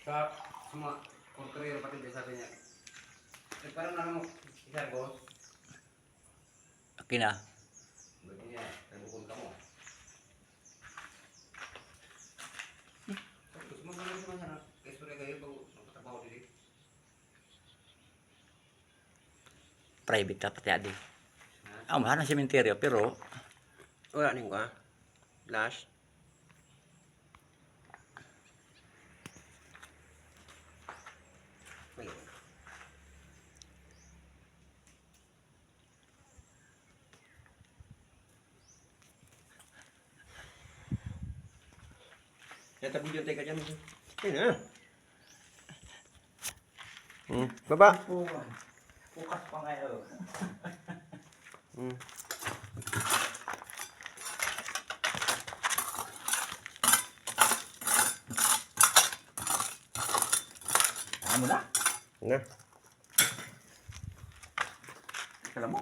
Sa semua kurkeri pati desa niya. Parang naman mo isa ko. Okay na. Begini ya, bukul kamu. Terus mau ngomong sama sana, sore kayo bago trabaho diri. Private dapat ya di. Mahal na sementeryo pero Wala ning ka. Flash. Ya tapi dia teka jam. Ini na. Baba. bukas pa ngayon. Ano na? Na. Alam mo?